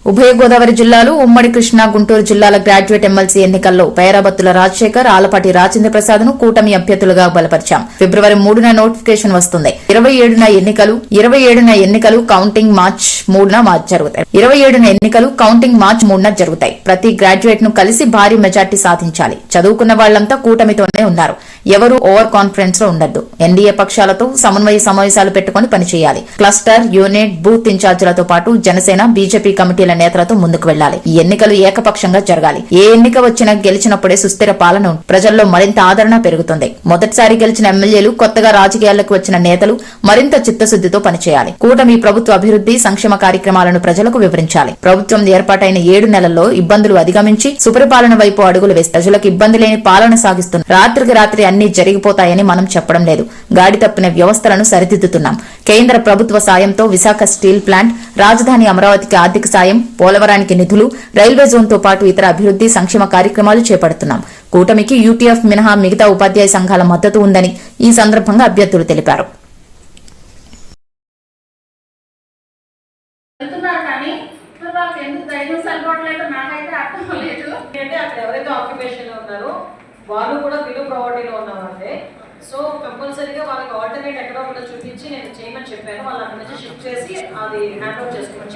ఉభయ గోదావరి జిల్లాలు ఉమ్మడి కృష్ణా గుంటూరు జిల్లాల గ్రాడ్యుయేట్ ఎమ్మెల్సీ ఎన్నికల్లో పేరాబత్తుల రాజశేఖర్ ఆలపాటి రాజేంద్ర ప్రసాద్ ను కూటమి అభ్యర్థులుగా బలపరిచాం. ఫిబ్రవరి 3న నోటిఫికేషన్ వస్తుంది. 27న ఎన్నికలు కౌంటింగ్ మార్చి 3న జరుగుతాయి. ప్రతి గ్రాడ్యుయేట్ ను కలిసి భారీ మెజార్టీ సాధించాలి. చదువుకున్న వాళ్లంతా కూటమితోనే ఉన్నారు. ఎవరూ ఓవర్ కాన్ఫిడెన్స్ లో ఉండొద్దు. ఎన్డీఏ పక్షాలతో సమన్వయ సమావేశాలు పెట్టుకుని పనిచేయాలి. క్లస్టర్, యూనిట్, బూత్ ఇన్ఛార్జీలతో పాటు జనసేన, బీజేపీ కమిటీల నేతలతో ముందుకు వెళ్లాలి. ఈ ఎన్నికలు ఏకపక్షంగా జరగాలి. ఏ ఎన్నిక వచ్చినా గెలిచినప్పుడే సుస్థిర పాలన ప్రజల్లో మరింత ఆదరణ పెరుగుతుంది. మొదటిసారి గెలిచిన ఎమ్మెల్యేలు, కొత్తగా రాజకీయాలకు వచ్చిన నేతలు మరింత చిత్తశుద్దితో పనిచేయాలి. కూటమి ప్రభుత్వ అభివృద్ది, సంక్షేమ కార్యక్రమాలను ప్రజలకు వివరించాలి. ప్రభుత్వం ఏర్పాటైన 7 నెలల్లో ఇబ్బందులు అధిగమించి సుపరిపాలన వైపు అడుగులు వేసి ప్రజలకు ఇబ్బంది లేని పాలన సాగిస్తున్న రాత్రికి రాత్రి అన్ని జరిగిపోతాయని మనం చెప్పడం లేదు. గాడి తప్పిన వ్యవస్థలను సరిదిద్దుతున్నాం. కేంద్ర ప్రభుత్వ సాయంతో విశాఖ స్టీల్ ప్లాంట్, రాజధాని అమరావతికి ఆర్థిక సాయం, పోలవరానికి నిధులు, రైల్వే జోన్తో పాటు ఇతర అభివృద్ది, సంక్షేమ కార్యక్రమాలు చేపడుతున్నాం. కూటమికి యూటీఎఫ్ మినహా మిగతా ఉపాధ్యాయ సంఘాల మద్దతు ఉందని ఈ సందర్భంగా అభ్యర్థులు తెలిపారు. వాళ్ళు కూడా బిలో ప్రావర్టీలో ఉన్నామంటే సో కంపల్సరీగా వాళ్ళకి ఆల్టర్నేట్ ఎక్కడో ఒకటి చూపించి నేను చేయమని చెప్పాను. వాళ్ళు అక్కడ నుంచి షిఫ్ట్ చేసి అది హ్యాండ్ ఓవర్ చేసుకోమని చెప్పాను.